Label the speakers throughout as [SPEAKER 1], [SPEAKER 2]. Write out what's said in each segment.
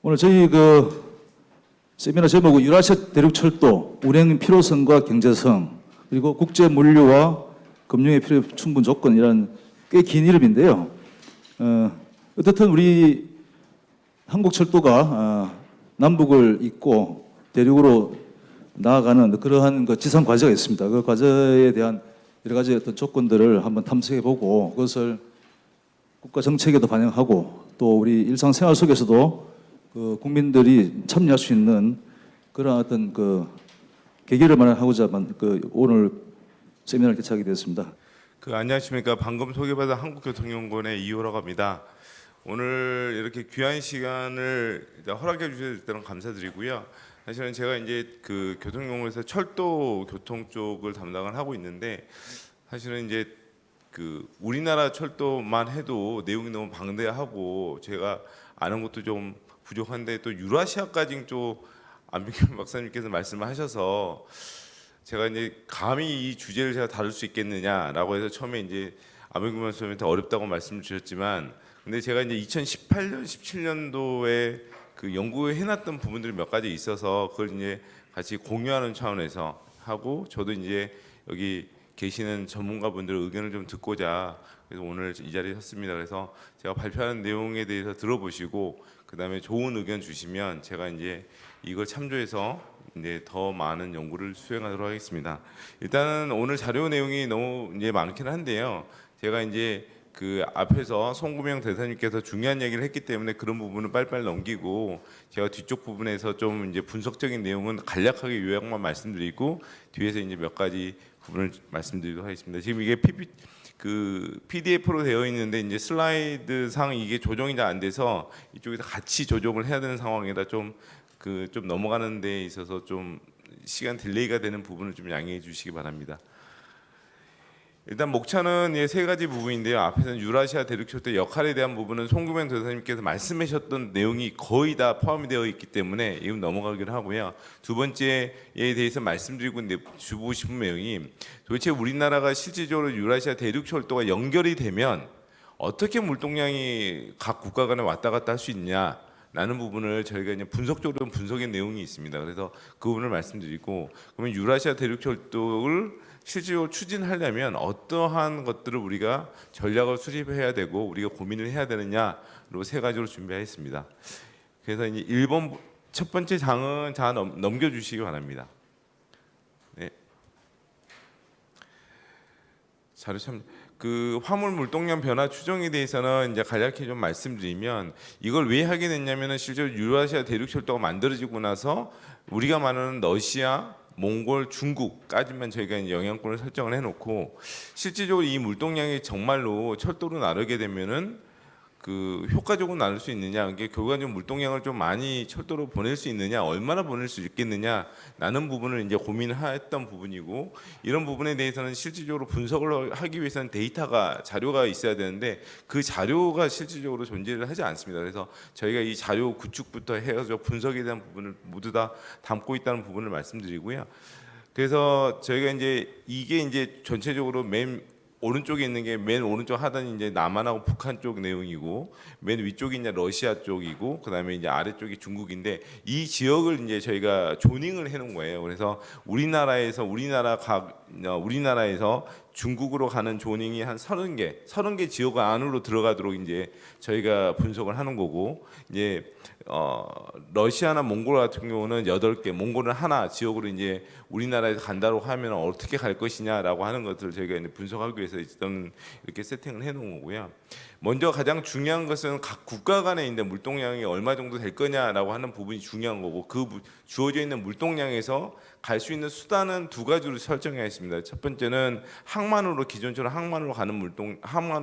[SPEAKER 1] 오늘 저희 세미나 제목은 유라시아 대륙철도 운행 필요성과 경제성 그리고 국제 물류와 금융의 필요 충분 조건이라는 꽤 긴 이름인데요. 어떻든 우리 한국철도가 남북을 잇고 대륙으로 나아가는 그러한 지상 과제가 있습니다. 그 과제에 대한 여러 가지 어떤 조건들을 한번 탐색해보고 그것을 국가 정책에도 반영하고 또 우리 일상생활 속에서도 국민들이 참여할 수 있는 그런 어떤 계기를 마련하고자 오늘 세미나를 개최하게 되었습니다.
[SPEAKER 2] 안녕하십니까. 방금 소개받은 한국교통연구원의 이호라고 합니다. 오늘 이렇게 귀한 시간을 허락해 주셔서 일단 감사드리고요. 사실은 제가 이제 교통연구원에서 철도 교통 쪽을 담당을 하고 있는데 사실은 이제 우리나라 철도만 해도 내용이 너무 방대하고 제가 아는 것도 좀 부족한데 또 유라시아까지 또 안병규 박사님께서 말씀을 하셔서 제가 이제 감히 이 주제를 제가 다룰 수 있겠느냐라고 해서 처음에 이제 안병규 박사님한테 어렵다고 말씀을 주셨지만 근데 제가 이제 2018년, 17년도에 연구해 놨던 부분들이 몇 가지 있어서 그걸 이제 같이 공유하는 차원에서 하고 저도 이제 여기 계시는 전문가분들의 의견을 좀 듣고자 그래서 오늘 이 자리에 섰습니다. 그래서 제가 발표하는 내용에 대해서 들어보시고 그다음에 좋은 의견 주시면 제가 이제 이걸 참조해서 이제 더 많은 연구를 수행하도록 하겠습니다. 일단은 오늘 자료 내용이 너무 이제 많긴 한데요. 제가 이제 앞에서 송구명 대사님께서 중요한 얘기를 했기 때문에 그런 부분은 빨리빨리 넘기고 제가 뒤쪽 부분에서 좀 이제 분석적인 내용은 간략하게 요약만 말씀드리고 뒤에서 이제 몇 가지 부분을 말씀드리도록 하겠습니다. 지금 이게 PDF로 되어 있는데 이제 슬라이드 상 이게 조정이 잘 안 돼서 이쪽에서 같이 조정을 해야 되는 상황이라 좀 넘어가는 데 있어서 좀 시간 딜레이가 되는 부분을 좀 양해해 주시기 바랍니다. 일단 목차는 세 가지 부분인데요. 앞에서는 유라시아 대륙철도 역할에 대한 부분은 송구명 대사님께서 말씀하셨던 내용이 거의 다 포함이 되어 있기 때문에 이건 넘어가기로 하고요. 두 번째에 대해서 말씀드리고 주고 싶은 내용이 도대체 우리나라가 실질적으로 유라시아 대륙철도가 연결이 되면 어떻게 물동량이 각 국가 간에 왔다 갔다 할 수 있냐 라는 부분을 저희가 이제 분석적으로 분석의 내용이 있습니다. 그래서 그 부분을 말씀드리고 그러면 유라시아 대륙철도를 실질적으로 추진하려면 어떠한 것들을 우리가 전략을 수립해야 되고 우리가 고민을 해야 되느냐로 세 가지로 준비했습니다. 그래서 이제 1번 첫 번째 장은 다 넘겨주시기 바랍니다. 네. 자료 참. 화물 물동량 변화 추정에 대해서는 이제 간략히 좀 말씀드리면 이걸 왜 하게 됐냐면은 실제로 유라시아 대륙철도가 만들어지고 나서 우리가 말하는 러시아, 몽골, 중국까지만 저희가 이제 영향권을 설정을 해놓고 실질적으로 이 물동량이 정말로 철도로 나르게 되면은 효과적으로 나눌 수 있느냐, 이게 결과적으로 물동량을 좀 많이 철도로 보낼 수 있느냐, 얼마나 보낼 수 있겠느냐라는 부분을 이제 고민을 했던 부분이고 이런 부분에 대해서는 실질적으로 분석을 하기 위해서는 자료가 있어야 되는데 그 자료가 실질적으로 존재를 하지 않습니다. 그래서 저희가 이 자료 구축부터 해서 분석에 대한 부분을 모두 다 담고 있다는 부분을 말씀드리고요. 그래서 저희가 이게 이제 전체적으로 오른쪽에 있는 게 맨 오른쪽 하단이 이제 남한하고 북한 쪽 내용이고 맨 위쪽이 이제 러시아 쪽이고 그다음에 이제 아래쪽이 중국인데 이 지역을 이제 저희가 조닝을 해 놓은 거예요. 그래서 우리나라에서 중국으로 가는 조닝이 한 30개 지역 안으로 들어가도록 이제 저희가 분석을 하는 거고 이제 러시아나 몽골 같은 경우는 8개, 몽골은 하나 지역으로 이제 우리나라에서 간다고 하면 어떻게 갈 것이냐라고 하는 것들을 저희가 이제 분석하기 위해서 일단 이렇게 세팅을 해 놓은 거고요. 먼저 가장 중요한 것은 각 국가 간의 물동량이 얼마 정도 될 거냐라고 하는 부분이 중요한 거고 주어져 있는 물동량에서 갈 수 있는 수단은 두 가지로 설정해야 했습니다. 첫 번째는 기존처럼 항만으로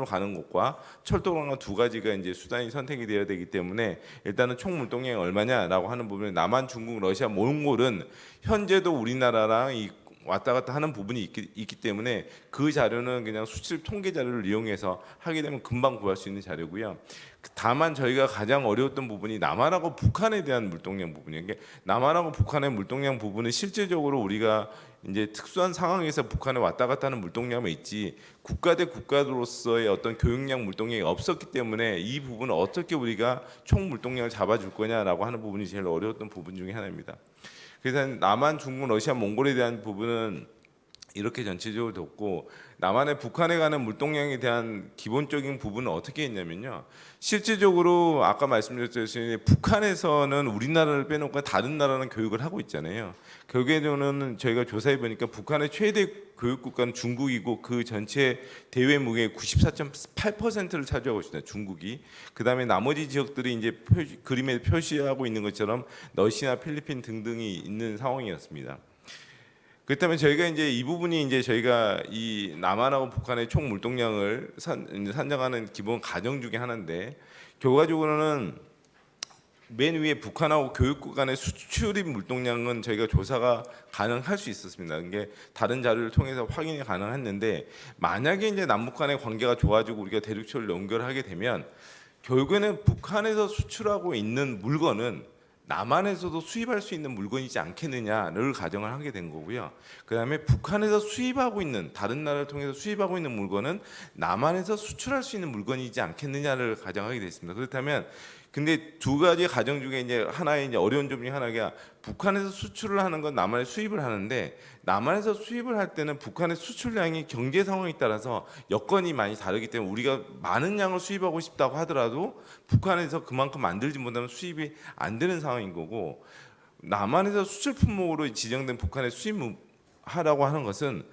[SPEAKER 2] 가는 것과 철도로는 두 가지가 이제 수단이 선택이 되어야 되기 때문에 일단은 총 물동량이 얼마냐라고 하는 부분에 남한, 중국, 러시아, 몽골은 현재도 우리나라랑 왔다 갔다 하는 부분이 있기 때문에 그 자료는 그냥 수출 통계 자료를 이용해서 하게 되면 금방 구할 수 있는 자료고요. 다만 저희가 가장 어려웠던 부분이 남한하고 북한에 대한 물동량 부분이에요. 남한하고 북한의 물동량 부분은 실질적으로 우리가 이제 특수한 상황에서 북한에 왔다 갔다 하는 물동량만 있지 국가 대 국가로서의 어떤 교육량 물동량이 없었기 때문에 이 부분을 어떻게 우리가 총 물동량을 잡아줄 거냐라고 하는 부분이 제일 어려웠던 부분 중에 하나입니다. 그래서 남한, 중국, 러시아, 몽골에 대한 부분은 이렇게 전체적으로 뒀고 남한의 북한에 가는 물동량에 대한 기본적인 부분은 어떻게 했냐면요. 실질적으로 아까 말씀드렸듯이 북한에서는 우리나라를 빼놓고 다른 나라는 교육을 하고 있잖아요. 결국에는 저희가 조사해 보니까 북한의 최대 교육 국가는 중국이고 그 전체 대외 무게의 94.8%를 차지하고 있습니다. 중국이. 그다음에 나머지 지역들이 이제 그림에 표시하고 있는 것처럼 러시아, 필리핀 등등이 있는 상황이었습니다. 그렇다면 저희가 이제 이 부분이 이제 저희가 이 남한하고 북한의 총 물동량을 산정하는 기본 가정 중에 하나인데 결과적으로는 맨 위에 북한하고 교육국 간의 수출입 물동량은 저희가 조사가 가능할 수 있었습니다. 이게 다른 자료를 통해서 확인이 가능했는데 만약에 이제 남북 간의 관계가 좋아지고 우리가 대륙철을 연결하게 되면 결국에는 북한에서 수출하고 있는 물건은 남한에서도 수입할 수 있는 물건이지 않겠느냐를 가정을 하게 된 거고요. 그다음에 북한에서 수입하고 있는 다른 나라를 통해서 수입하고 있는 물건은 남한에서 수출할 수 있는 물건이지 않겠느냐를 가정하게 됐습니다. 그렇다면 근데 두 가지 가정 중에 이제 하나의 이제 어려운 점 중에 하나가 북한에서 수출을 하는 건 남한에 수입을 하는데 남한에서 수입을 할 때는 북한의 수출량이 경제 상황에 따라서 여건이 많이 다르기 때문에 우리가 많은 양을 수입하고 싶다고 하더라도 북한에서 그만큼 만들지 못하면 수입이 안 되는 상황인 거고 남한에서 수출 품목으로 지정된 북한의 수입하라고 하는 것은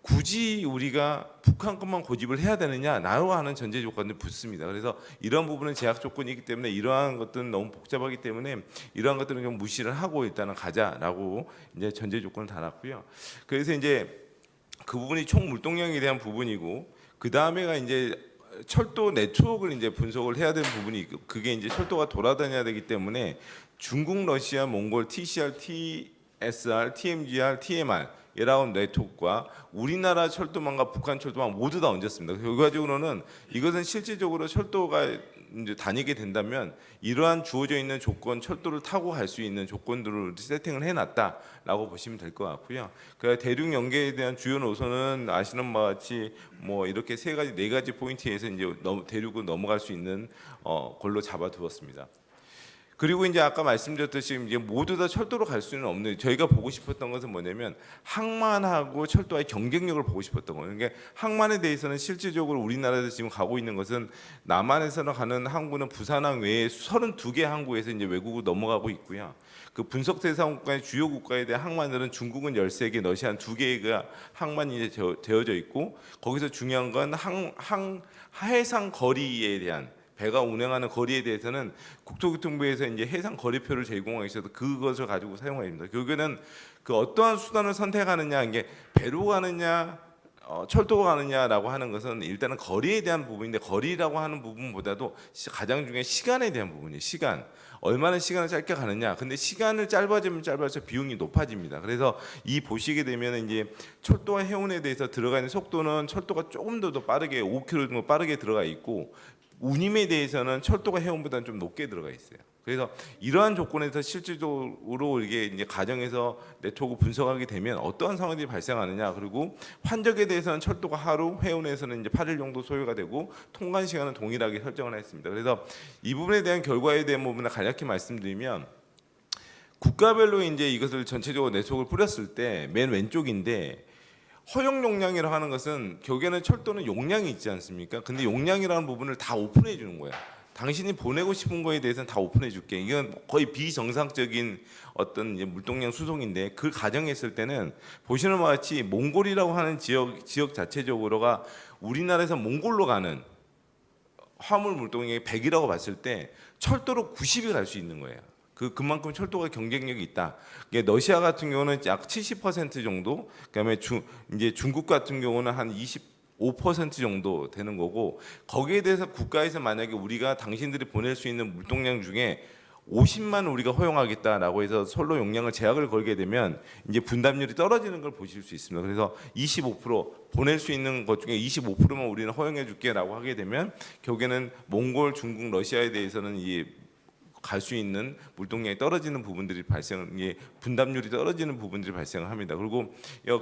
[SPEAKER 2] 굳이 우리가 북한 것만 고집을 해야 되느냐라고 하는 전제 조건이 붙습니다. 그래서 이런 부분은 제약 조건이기 때문에 이러한 것들은 너무 복잡하기 때문에 이러한 것들은 좀 무시를 하고 일단은 가자라고 이제 전제 조건을 달았고요. 그래서 이제 그 부분이 총 물동량에 대한 부분이고 그 다음에가 이제 철도 네트워크를 이제 분석을 해야 되는 부분이 있고 그게 이제 철도가 돌아다녀야 되기 때문에 중국, 러시아, 몽골, TCR, TSR, TMGR, TMR 이라운 네트워크와 우리나라 철도망과 북한 철도망 모두 다 얹었습니다. 결과적으로는 이것은 실질적으로 철도가 이제 다니게 된다면 이러한 주어져 있는 조건, 철도를 타고 갈 수 있는 조건들을 세팅을 해놨다라고 보시면 될 것 같고요. 그 대륙 연계에 대한 주요 노선은 아시는 바와 같이 뭐 이렇게 네 가지 포인트에서 이제 대륙을 넘어갈 수 있는 걸로 잡아두었습니다. 그리고 이제 아까 말씀드렸듯이 이제 모두 다 철도로 갈 수는 없는 저희가 보고 싶었던 것은 뭐냐면 항만하고 철도와의 경쟁력을 보고 싶었던 거예요. 그러니까 항만에 대해서는 실질적으로 우리나라에서 지금 가고 있는 것은 남한에서는 가는 항구는 부산항 외에 32개 항구에서 이제 외국으로 넘어가고 있고요. 그 분석 대상 국가의 주요 국가에 대한 항만들은 중국은 13개, 러시아는 2개가 항만이 이제 되어져 있고 거기서 중요한 건 해상 거리에 대한 배가 운행하는 거리에 대해서는 국토교통부에서 이제 해상 거리표를 제공하고 있어서 그것을 가지고 사용합니다. 결국에는 그 어떠한 수단을 선택하느냐 이게 배로 가느냐 철도가 가느냐라고 하는 것은 일단은 거리에 대한 부분인데 거리라고 하는 부분보다도 가장 중요한 시간에 대한 부분이에요. 시간. 얼마나 시간을 짧게 가느냐. 근데 시간을 짧아지면 짧아져 비용이 높아집니다. 그래서 이 보시게 되면 이제 철도와 해운에 대해서 들어가 있는 속도는 철도가 조금 더 빠르게 5km 정도 빠르게 들어가 있고 운임에 대해서는 철도가 해운보다는 좀 높게 들어가 있어요. 그래서 이러한 조건에서 실질적으로 이게 이제 가정에서 네트워크 분석하게 되면 어떠한 상황들이 발생하느냐 그리고 환적에 대해서는 철도가 하루, 해운에서는 이제 8일 정도 소요가 되고 통관 시간은 동일하게 설정을 했습니다. 그래서 이 부분에 대한 결과에 대한 부분을 간략히 말씀드리면 국가별로 이제 이것을 전체적으로 네트워크를 뿌렸을 때 맨 왼쪽인데. 허용 용량이라고 하는 것은 결국에는 철도는 용량이 있지 않습니까? 근데 용량이라는 부분을 다 오픈해 주는 거야. 당신이 보내고 싶은 거에 대해서는 다 오픈해 줄게. 이건 거의 비정상적인 어떤 이제 물동량 수송인데 그 가정했을 때는 보시는 바와 같이 몽골이라고 하는 지역 자체적으로가 우리나라에서 몽골로 가는 화물 물동량이 100이라고 봤을 때 철도로 90이 갈 수 있는 거예요. 그만큼 철도가 경쟁력이 있다. 러시아 같은 경우는 약 70% 정도, 그다음에 이제 중국 같은 경우는 한 25% 정도 되는 거고 거기에 대해서 국가에서 만약에 우리가 당신들이 보낼 수 있는 물동량 중에 50만 우리가 허용하겠다라고 해서 선로 용량을 제약을 걸게 되면 이제 분담률이 떨어지는 걸 보실 수 있습니다. 그래서 25% 보낼 수 있는 것 중에 25%만 우리는 허용해 줄게라고 하게 되면 결국에는 몽골, 중국, 러시아에 대해서는 이 갈 수 있는 물동량이 떨어지는 부분들이 분담률이 떨어지는 부분들이 발생을 합니다. 그리고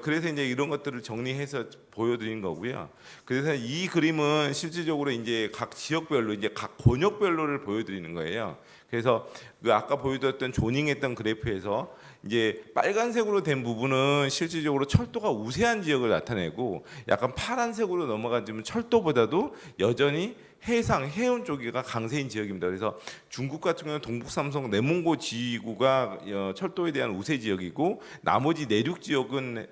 [SPEAKER 2] 그래서 이제 이런 것들을 정리해서 보여드린 거고요. 그래서 이 그림은 실질적으로 이제 각 지역별로 이제 각 권역별로를 보여드리는 거예요. 그래서 그 아까 보여드렸던 조닝했던 그래프에서 이제 빨간색으로 된 부분은 실질적으로 철도가 우세한 지역을 나타내고 약간 파란색으로 넘어가지면 철도보다도 여전히 해상 해운 쪽이가 강세인 지역입니다. 그래서 중국 같은 경우는 동북 삼성 내몽고 지구가 철도에 대한 우세 지역이고 나머지 내륙 지역은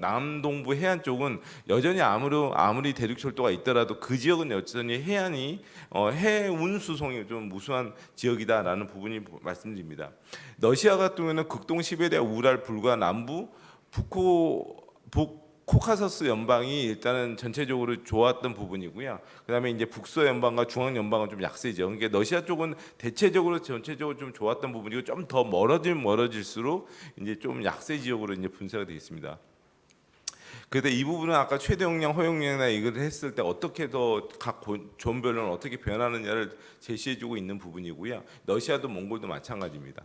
[SPEAKER 2] 남동부 해안 쪽은 여전히 아무리 대륙 철도가 있더라도 그 지역은 여전히 해안이 해운 수송이 좀 무수한 지역이다라는 부분이 말씀드립니다. 러시아 같은 경우는 극동 시베리아 우랄 불과 남부 코카서스 연방이 일단은 전체적으로 좋았던 부분이고요. 그다음에 이제 북서 연방과 중앙 연방은 좀 약세죠. 그러니까 러시아 쪽은 대체적으로 전체적으로 좀 좋았던 부분이고 좀 더 멀어질수록 이제 좀 약세 지역으로 이제 분쇄가 되어 있습니다. 그런데 이 부분은 아까 최대 용량, 허용량이나 이걸 했을 때 어떻게 더 각 존별로는 어떻게 변하느냐를 제시해주고 있는 부분이고요. 러시아도 몽골도 마찬가지입니다.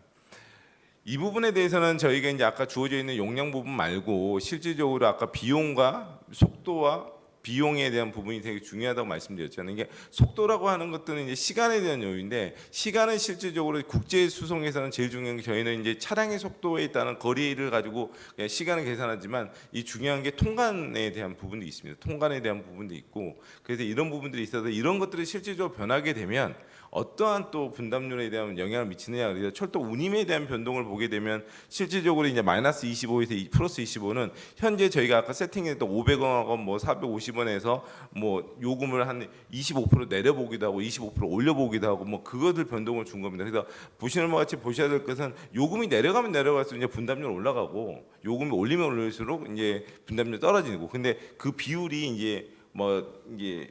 [SPEAKER 2] 이 부분에 대해서는 저희가 이제 아까 주어져 있는 용량 부분 말고 실질적으로 아까 비용과 속도와 비용에 대한 부분이 되게 중요하다고 말씀드렸잖아요. 이게 속도라고 하는 것들은 이제 시간에 대한 요인데 시간은 실질적으로 국제 수송에서는 제일 중요한 게 저희는 이제 차량의 속도에 따른 거리를 가지고 그냥 시간을 계산하지만 이 중요한 게 통관에 대한 부분도 있습니다. 통관에 대한 부분도 있고 그래서 이런 부분들이 있어서 이런 것들이 실질적으로 변하게 되면 어떠한 또 분담률에 대한 영향을 미치느냐. 그래서 철도 운임에 대한 변동을 보게 되면 실질적으로 이제 마이너스 25에서 플러스 25는 현재 저희가 아까 세팅했던 500원하고 뭐 450원에서 뭐 요금을 한 25% 내려보기도 하고 25% 올려보기도 하고 뭐 그것들 변동을 준 겁니다. 그래서 보시는 것 같이 보셔야 될 것은 요금이 내려가면 내려갈수록 이제 분담률 올라가고 요금이 올리면 올릴수록 이제 분담률 떨어지고 근데 그 비율이 이제 뭐 이게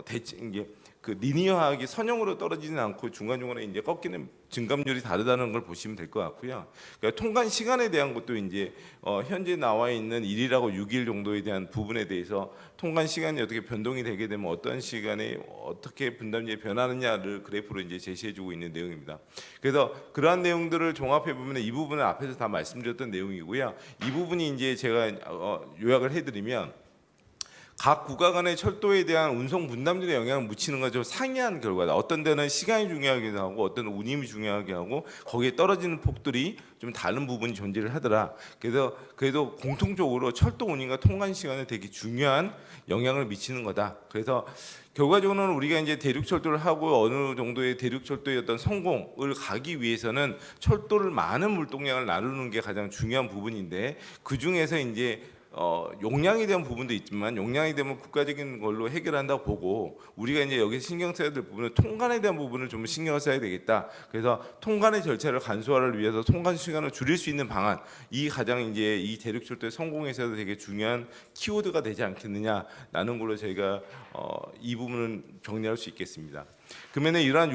[SPEAKER 2] 대체 이게 그 리니어하게 선형으로 떨어지지는 않고 중간중간에 이제 꺾이는 증감률이 다르다는 걸 보시면 될 것 같고요. 그러니까 통관 시간에 대한 것도 이제 현재 나와 있는 1일하고 6일 정도에 대한 부분에 대해서 통관 시간이 어떻게 변동이 되게 되면 어떤 시간에 어떻게 분담률이 변하느냐를 그래프로 이제 제시해주고 있는 내용입니다. 그래서 그러한 내용들을 종합해 보면 이 부분은 앞에서 다 말씀드렸던 내용이고요. 이 부분이 이제 제가 요약을 해드리면. 각 국가 간의 철도에 대한 운송 분담률에 영향을 미치는 건 좀 상이한 결과다. 어떤 데는 시간이 중요하기도 하고 어떤 데는 운임이 중요하게 하고 거기에 떨어지는 폭들이 좀 다른 부분이 존재를 하더라. 그래서 그래도 공통적으로 철도 운임과 통관 시간에 되게 중요한 영향을 미치는 거다. 그래서 결과적으로는 우리가 이제 대륙 철도를 하고 어느 정도의 대륙 철도의 어떤 성공을 가기 위해서는 철도를 많은 물동량을 나누는 게 가장 중요한 부분인데 그 중에서 이제 용량에 대한 부분도 있지만 용량이 되면 국가적인 걸로 해결한다고 보고 우리가 이제 여기서 신경 써야 될 부분은 통관에 대한 부분을 좀 신경을 써야 되겠다. 그래서 통관의 절차를 간소화를 위해서 통관 시간을 줄일 수 있는 방안 이 가장 이제 이 대륙 철도의 성공에서도 되게 중요한 키워드가 되지 않겠느냐라는 걸로 저희가 이 부분은 정리할 수 있겠습니다. 그러면 이러한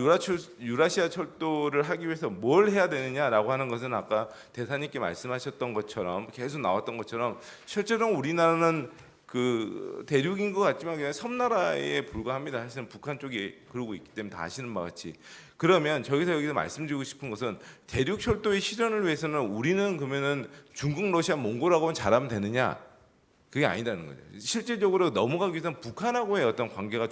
[SPEAKER 2] 유라시아 철도를 하기 위해서 뭘 해야 되느냐라고 하는 것은 아까 대사님께 말씀하셨던 것처럼 계속 나왔던 것처럼 실제로 우리나라는 그 대륙인 것 같지만 그냥 섬나라에 불과합니다. 사실은 북한 쪽이 그러고 있기 때문에 다 아시는 바와 같이. 그러면 여기서 말씀드리고 싶은 것은 대륙 철도의 실현을 위해서는 우리는 그러면은 중국, 러시아, 몽골하고는 잘하면 되느냐? 그게 아니다는 거죠. 실질적으로 넘어가기 위해서는 북한하고의 어떤 관계가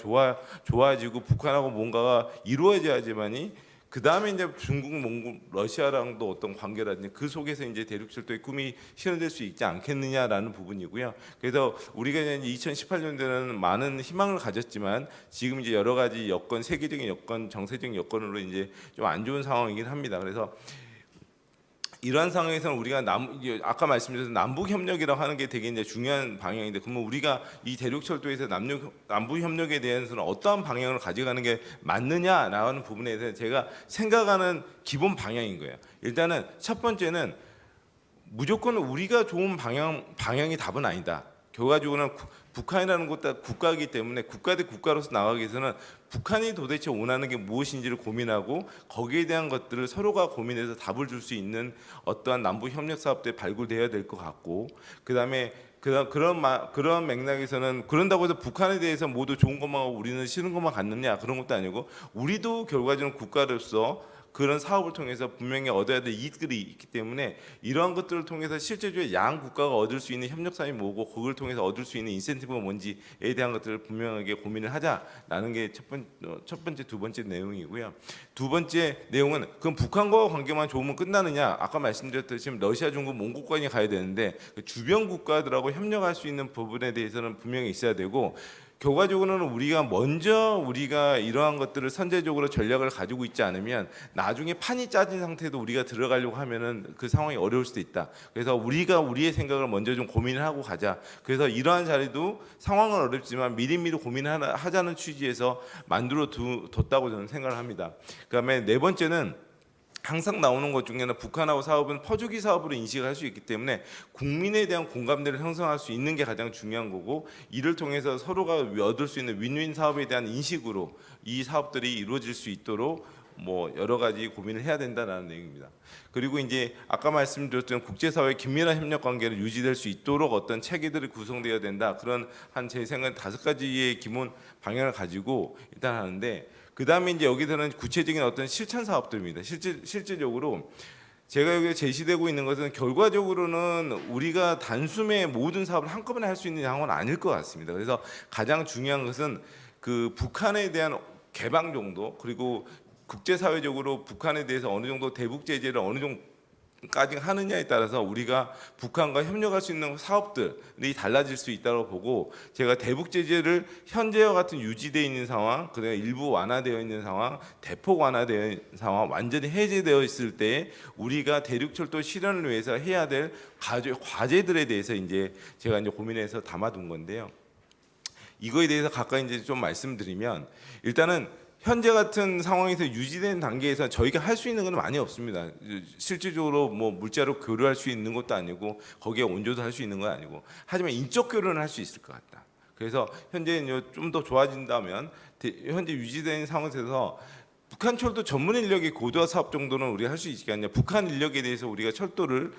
[SPEAKER 2] 좋아지고 북한하고 뭔가가 이루어져야지만이 그 다음에 이제 중국, 몽골, 러시아랑도 어떤 관계라든지 그 속에서 이제 대륙철도의 꿈이 실현될 수 있지 않겠느냐라는 부분이고요. 그래서 우리가 이제 2018년도에는 많은 희망을 가졌지만 지금 이제 여러 가지 여건, 세계적인 여건, 정세적인 여건으로 이제 좀 안 좋은 상황이긴 합니다. 그래서 이러한 상황에서는 우리가 아까 말씀드린 남북 협력이라고 하는 게 되게 이제 중요한 방향인데, 그러면 우리가 이 대륙철도에서 남북 협력에 대해서는 어떠한 방향을 가져가는 게 맞느냐라는 부분에 대해서 제가 생각하는 기본 방향인 거예요. 일단은 첫 번째는 무조건 우리가 좋은 방향이 답은 아니다. 결과적으로는 북한이라는 것도 국가이기 때문에 국가 대 국가로서 나가기 위해서는 북한이 도대체 원하는 게 무엇인지를 고민하고 거기에 대한 것들을 서로가 고민해서 답을 줄 수 있는 어떠한 남북 협력 사업들이 발굴돼야 될 것 같고, 그다음에 그런 맥락에서는 그런다고 해서 북한에 대해서 모두 좋은 것만 하고 우리는 싫은 것만 갖느냐, 그런 것도 아니고 우리도 결과적으로 국가로서 그런 사업을 통해서 분명히 얻어야 될 이익들이 있기 때문에 이러한 것들을 통해서 실제적으로 양 국가가 얻을 수 있는 협력사항이 뭐고 그걸 통해서 얻을 수 있는 인센티브가 뭔지에 대한 것들을 분명하게 고민을 하자라는 게 첫 번째, 두 번째 내용이고요. 두 번째 내용은 그럼 북한과 관계만 좋으면 끝나느냐? 아까 말씀드렸듯이 러시아, 중국, 몽골까지 가야 되는데 그 주변 국가들하고 협력할 수 있는 부분에 대해서는 분명히 있어야 되고 결과적으로는 우리가 이러한 것들을 선제적으로 전략을 가지고 있지 않으면 나중에 판이 짜진 상태도 우리가 들어가려고 하면은 그 상황이 어려울 수도 있다. 그래서 우리가 우리의 생각을 먼저 좀 고민을 하고 가자. 그래서 이러한 자리도 상황은 어렵지만 미리미리 고민하자는 취지에서 만들어 뒀다고 저는 생각을 합니다. 그다음에 네 번째는 항상 나오는 것 중에는 북한하고 사업은 퍼주기 사업으로 인식할 수 있기 때문에 국민에 대한 공감대를 형성할 수 있는 게 가장 중요한 거고 이를 통해서 서로가 얻을 수 있는 윈윈 사업에 대한 인식으로 이 사업들이 이루어질 수 있도록 뭐 여러 가지 고민을 해야 된다는 내용입니다. 그리고 이제 아까 말씀드렸던 국제사회 긴밀한 협력 관계를 유지될 수 있도록 어떤 체계들이 구성되어야 된다. 그런 한 제 생각은 5가지의 기본 방향을 가지고 일단 하는데 그 다음에 이제 여기서는 구체적인 어떤 실천 사업들입니다. 실질적으로 제가 여기 제시되고 있는 것은 결과적으로는 우리가 단숨에 모든 사업을 한꺼번에 할 수 있는 상황은 아닐 것 같습니다. 그래서 가장 중요한 것은 그 북한에 대한 개방 정도 그리고 국제사회적으로 북한에 대해서 어느 정도 대북 제재를 어느 정도까지 하느냐에 따라서 우리가 북한과 협력할 수 있는 사업들이 달라질 수 있다고 보고 제가 대북 제재를 현재와 같은 유지되어 있는 상황, 그다음에 일부 완화되어 있는 상황, 대폭 완화되어 있는 상황, 완전히 해제되어 있을 때 우리가 대륙철도 실현을 위해서 해야 될 과제들에 대해서 이제 제가 이제 고민해서 담아둔 건데요. 이거에 대해서 가까이 이제 좀 말씀드리면 일단은 현재 같은 상황에서 유지된 단계에서 저희가 할 수 있는 건 많이 없습니다. 실질적으로 뭐 물자로 교류할 수 있는 것도 아니고 거기에 온조도 할 수 있는 건 아니고 하지만 인적 교류는 할 수 있을 것 같다. 그래서 현재 좀 더 좋아진다면 현재 유지된 상황에서 북한 철도 전문 인력의 고도화 사업 정도는 우리가 할 수 있겠냐. 북한 인력에 대해서 우리가 철도를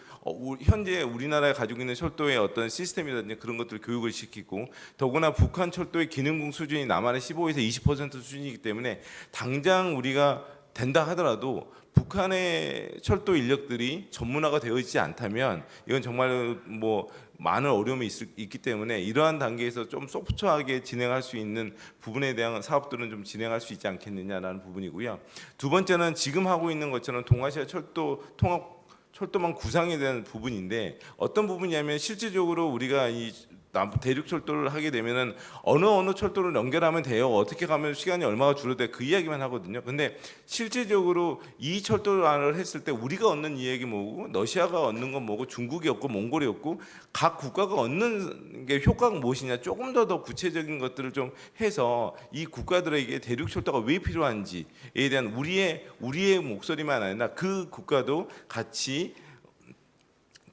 [SPEAKER 2] 현재 우리나라에 가지고 있는 철도의 어떤 시스템이라든지 그런 것들 교육을 시키고 더구나 북한 철도의 기능공 수준이 남한의 15에서 20% 수준이기 때문에 당장 우리가 된다 하더라도 북한의 철도 인력들이 전문화가 되어 있지 않다면 이건 정말 뭐 많은 어려움이 있기 때문에 이러한 단계에서 좀 소프트하게 진행할 수 있는 부분에 대한 사업들은 좀 진행할 수 있지 않겠느냐라는 부분이고요. 두 번째는 지금 하고 있는 것처럼 동아시아 철도 통합 철도망 구상에 대한 부분인데 어떤 부분이냐면 실질적으로 우리가 이 대륙 철도를 하게 되면은 어느 철도를 연결하면 돼요. 어떻게 가면 시간이 얼마가 줄어들 그 이야기만 하거든요. 근데 실질적으로 이 철도를 했을 때 우리가 얻는 이익이 뭐고 러시아가 얻는 건 뭐고 중국이 얻고 몽골이 얻고 각 국가가 얻는 게 효과가 무엇이냐 조금 더 구체적인 것들을 좀 해서 이 국가들에게 대륙 철도가 왜 필요한지에 대한 우리의 목소리만 아니라 그 국가도 같이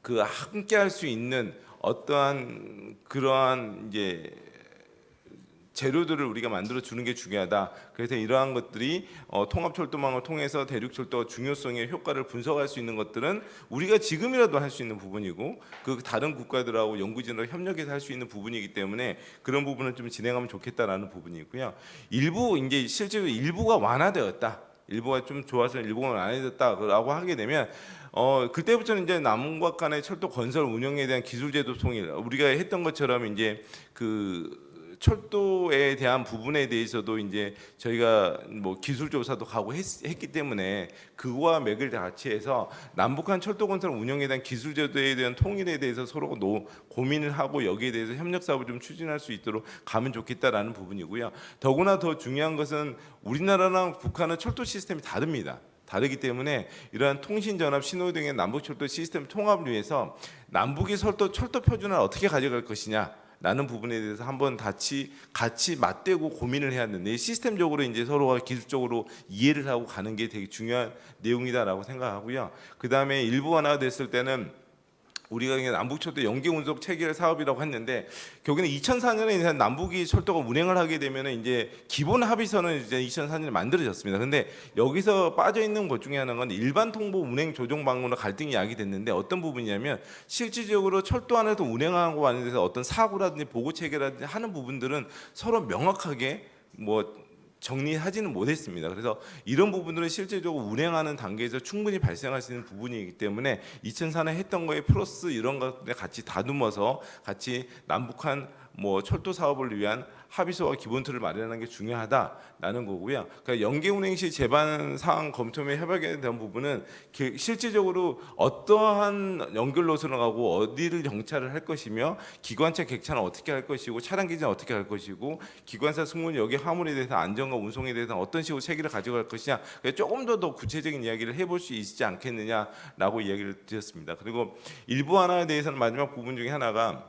[SPEAKER 2] 그 함께 할 수 있는 어떠한 그러한 이제 재료들을 우리가 만들어 주는 게 중요하다. 그래서 이러한 것들이 통합철도망을 통해서 대륙철도 중요성의 효과를 분석할 수 있는 것들은 우리가 지금이라도 할 수 있는 부분이고 그 다른 국가들하고 연구진으로 협력해서 할 수 있는 부분이기 때문에 그런 부분을 좀 진행하면 좋겠다라는 부분이고요. 이제 실제로 일부가 완화되었다. 일부가 좀 좋아서 일부가 완화되었다라고 하게 되면 그때부터는 이제 남북 간의 철도 건설 운영에 대한 기술제도 통일 우리가 했던 것처럼 이제 그 철도에 대한 부분에 대해서도 이제 저희가 뭐 기술 조사도 가고 했기 때문에 그거와 맥을 같이 해서 남북한 철도 건설 운영에 대한 기술 제도에 대한 통일에 대해서 서로 고민을 하고 여기에 대해서 협력 사업을 좀 추진할 수 있도록 가면 좋겠다라는 부분이고요. 더구나 더 중요한 것은 우리나라랑 북한은 철도 시스템이 다르기 때문에 이러한 통신 전압 신호 등의 남북 철도 시스템 통합을 위해서 남북이 철도 표준을 어떻게 가져갈 것이냐 라는 부분에 대해서 한번 같이 맞대고 고민을 해야 하는데 시스템적으로 이제 서로가 기술적으로 이해를 하고 가는 게 되게 중요한 내용이다라고 생각하고요. 그 다음에 일부 하나 됐을 때는 우리가 그냥 남북철도 연계 운송 체계 사업이라고 했는데 결국에는 2004년에 남북이 철도가 운행을 하게 되면 이제 기본 합의서는 이제 2004년에 만들어졌습니다. 근데 여기서 빠져 있는 것 중에 하나는 일반 통보 운행 조정 방안으로 갈등이 야기됐는데 어떤 부분이냐면 실질적으로 철도 안에서 운행하고 하는 데서 어떤 사고라든지 보고 체계라든지 하는 부분들은 서로 명확하게 뭐 정리하지는 못했습니다. 그래서 이런 부분들은 실제적으로 운행하는 단계에서 충분히 발생할 수 있는 부분이기 때문에 2004년에 했던 거에 플러스 이런 것들 같이 다듬어서 같이 남북한 뭐 철도 사업을 위한 합의서와 기본 틀을 마련하는 게 중요하다라는 거고요. 그러니까 연계 운행 시 제반 사항 검토 및 협약에 대한 부분은 실질적으로 어떠한 연결 노선을 가고 어디를 정차를 할 것이며 기관차 객차는 어떻게 할 것이고 차량 기지는 어떻게 할 것이고 기관사 승무원 여기 화물에 대해서 안전과 운송에 대해서 어떤 식으로 체계를 가져갈 것이냐 그러니까 조금 더 구체적인 이야기를 해볼 수 있지 않겠느냐라고 이야기를 드렸습니다. 그리고 일부 하나에 대해서는 마지막 부분 중에 하나가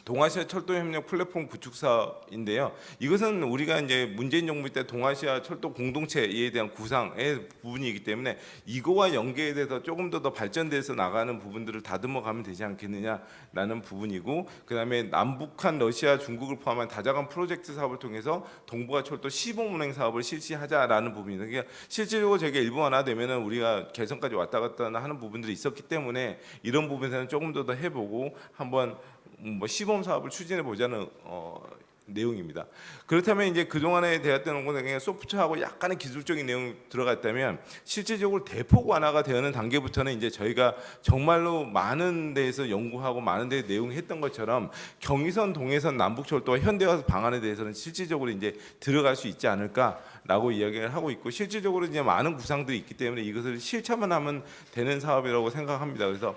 [SPEAKER 2] 동아시아 철도 협력 플랫폼 구축 사업인데요. 이것은 우리가 이제 문재인 정부 때 동아시아 철도 공동체에 대한 구상의 부분이기 때문에 이거와 연계돼서 조금 더 발전돼서 나가는 부분들을 다듬어 가면 되지 않겠느냐라는 부분이고, 그다음에 남북한 러시아 중국을 포함한 다자간 프로젝트 사업을 통해서 동북아 철도 시범 운행 사업을 실시하자라는 부분입니다. 그러니까 실질적으로 저게 일본화되면은 우리가 개성까지 왔다 갔다 하는 부분들이 있었기 때문에 이런 부분에서는 조금 더 해보고 한번 뭐 시범 사업을 추진해 보자는 내용입니다. 그렇다면 이제 그 동안에 대했던 거는 그냥 소프트하고 약간의 기술적인 내용이 들어갔다면 실질적으로 대폭 완화가 되는 단계부터는 이제 저희가 정말로 많은 데에서 연구하고 많은 데 내용했던 것처럼 경의선, 동해선, 남북철도와 현대화 방안에 대해서는 실질적으로 이제 들어갈 수 있지 않을까라고 이야기를 하고 있고, 실질적으로 이제 많은 구상들이 있기 때문에 이것을 실천만 하면 되는 사업이라고 생각합니다. 그래서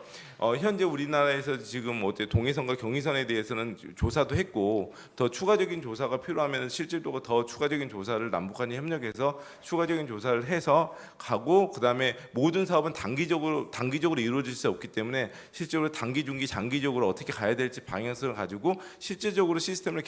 [SPEAKER 2] 현재 우리나라에서 지금 동해선과 경의선에 대해서는 조사도 했고 더 추가적인 조사가 필요하면 실질적으로 더 추가적인 조사를 남북한이 협력해서 추가적인 조사를 해서 가고, 그다음에 모든 사업은 단기적으로 이루어질 수 없기 때문에 실제로 단기, 중기, 장기적으로 어떻게 가야 될지 방향성을 가지고 실질적으로 시스템을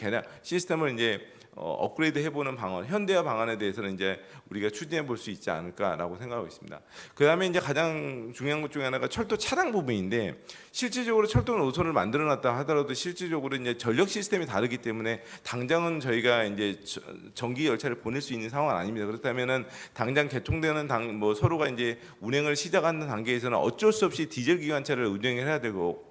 [SPEAKER 2] 이제 업그레이드 해보는 방안, 현대화 방안에 대해서는 이제 우리가 추진해 볼 수 있지 않을까라고 생각하고 있습니다. 그다음에 이제 가장 중요한 것 중에 하나가 철도 차량 부분인데, 실질적으로 철도 노선을 만들어놨다 하더라도 실질적으로 이제 전력 시스템이 다르기 때문에 당장은 저희가 이제 전기 열차를 보낼 수 있는 상황은 아닙니다. 그렇다면은 당장 개통되는 서로가 이제 운행을 시작하는 단계에서는 어쩔 수 없이 디젤 기관차를 운행을 해야 되고,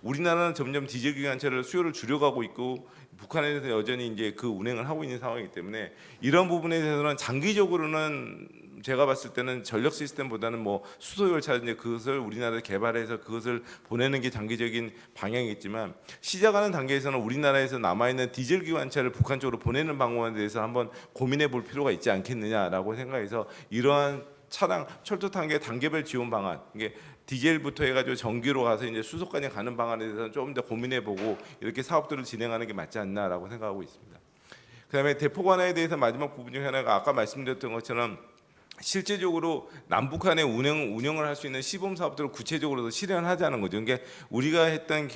[SPEAKER 2] 우리나라는 점점 디젤 기관차를 수요를 줄여가고 있고 북한에서 여전히 이제 그 운행을 하고 있는 상황이기 때문에 이런 부분에 대해서는 장기적으로는 제가 봤을 때는 전력 시스템보다는 뭐 수소 열차 이제 그것을 우리나라에 개발해서 그것을 보내는 게 장기적인 방향이겠지만, 시작하는 단계에서는 우리나라에서 남아 있는 디젤 기관차를 북한 쪽으로 보내는 방법에 대해서 한번 고민해 볼 필요가 있지 않겠느냐라고 생각해서 이러한 차량 철도 단계별 지원 방안, 이게 디젤부터 해가지고 전기로 가서 이제 수소까지 가는 방안에 대해서는 조금 더 고민해보고 이렇게 사업들을 진행하는 게 맞지 않나라고 생각하고 있습니다. 그다음에 대폭 완화에 대해서 마지막 부분 중 하나가 아까 말씀드렸던 것처럼 실제적으로 남북한의 운영을 할 수 있는 시범 사업들을 구체적으로 실현하자는 거죠. 그러니까 우리가 했던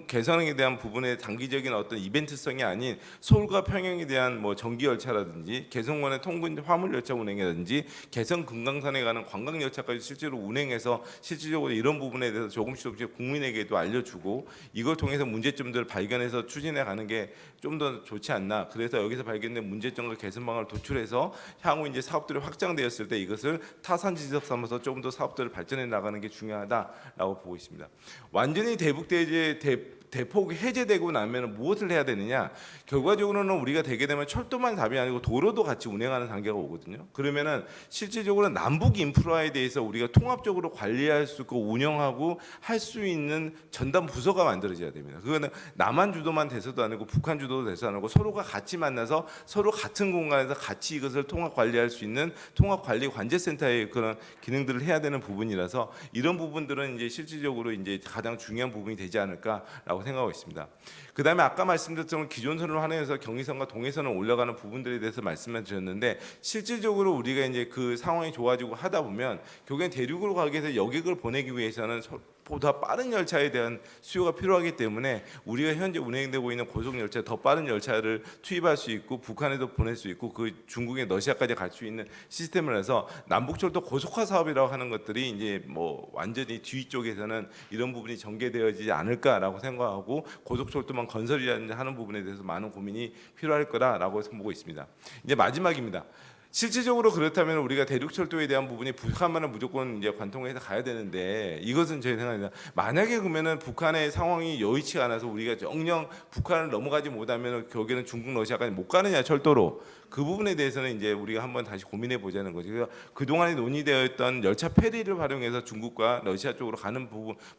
[SPEAKER 2] 개성에 대한 부분의 단기적인 어떤 이벤트성이 아닌 서울과 평양에 대한 뭐 전기 열차라든지 개성원의 통근 화물 열차 운행이라든지 개성 금강산에 가는 관광 열차까지 실제로 운행해서 실질적으로 이런 부분에 대해서 조금씩 국민에게도 알려주고 이걸 통해서 문제점들을 발견해서 추진해 가는 게 좀 더 좋지 않나. 그래서 여기서 발견된 문제점과 개선 방안을 도출해서 향후 이제 사업들이 확장되었을 때 이것을 타산 지적 삼아서 조금 더 사업들을 발전해 나가는 게 중요하다라고 보고 있습니다. 완전히 대폭 해제되고 나면 무엇을 해야 되느냐? 결과적으로는 우리가 되게 되면 철도만 답이 아니고 도로도 같이 운행하는 단계가 오거든요. 그러면은 실질적으로 남북 인프라에 대해서 우리가 통합적으로 관리할 수 있고 운영하고 할 수 있는 전담 부서가 만들어져야 됩니다. 그거는 남한 주도만 돼서도 아니고 북한 주도도 돼서 아니고 서로가 같이 만나서 서로 같은 공간에서 같이 이것을 통합 관리할 수 있는 통합 관리 관제센터의 그런 기능들을 해야 되는 부분이라서 이런 부분들은 이제 실질적으로 이제 가장 중요한 부분이 되지 않을까라고 생각하고 있습니다. 그다음에 아까 말씀드렸던 기존선을 환원해서 경의선과 동해선을 올라가는 부분들에 대해서 말씀을 드렸는데, 실질적으로 우리가 이제 그 상황이 좋아지고 하다 보면 결국엔 대륙으로 가기 위해서 여객을 보내기 위해서는 보다 빠른 열차에 대한 수요가 필요하기 때문에 우리가 현재 운행되고 있는 고속 열차 더 빠른 열차를 투입할 수 있고 북한에도 보낼 수 있고 그 중국의 러시아까지 갈 수 있는 시스템을 해서 남북철도 고속화 사업이라고 하는 것들이 이제 뭐 완전히 뒤쪽에서는 이런 부분이 전개되어지지 않을까라고 생각하고 고속철도만 건설이라는 하는 부분에 대해서 많은 고민이 필요할 거라라고 보고 있습니다. 이제 마지막입니다. 실질적으로 그렇다면 우리가 대륙철도에 대한 부분이 북한만은 무조건 이제 관통해서 가야 되는데, 이것은 제 생각입니다. 만약에 그러면은 북한의 상황이 여의치가 않아서 우리가 정녕 북한을 넘어가지 못하면 결국에는 중국 러시아까지 못 가느냐 철도로. 그 부분에 대해서는 이제 우리가 한번 다시 고민해 보자는 거죠. 그래서 그동안에 논의되어 있던 열차 페리를 활용해서 중국과 러시아 쪽으로 가는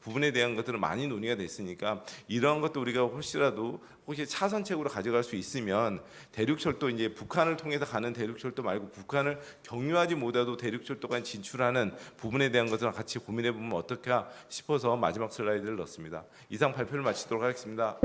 [SPEAKER 2] 부분에 대한 것들은 많이 논의가 됐으니까 이러한 것도 우리가 혹시 차선책으로 가져갈 수 있으면 대륙철도 이제 북한을 통해서 가는 대륙철도 말고 북한을 경유하지 못해도 대륙철도간 진출하는 부분에 대한 것을 같이 고민해 보면 어떨까 싶어서 마지막 슬라이드를 넣었습니다. 이상 발표를 마치도록 하겠습니다.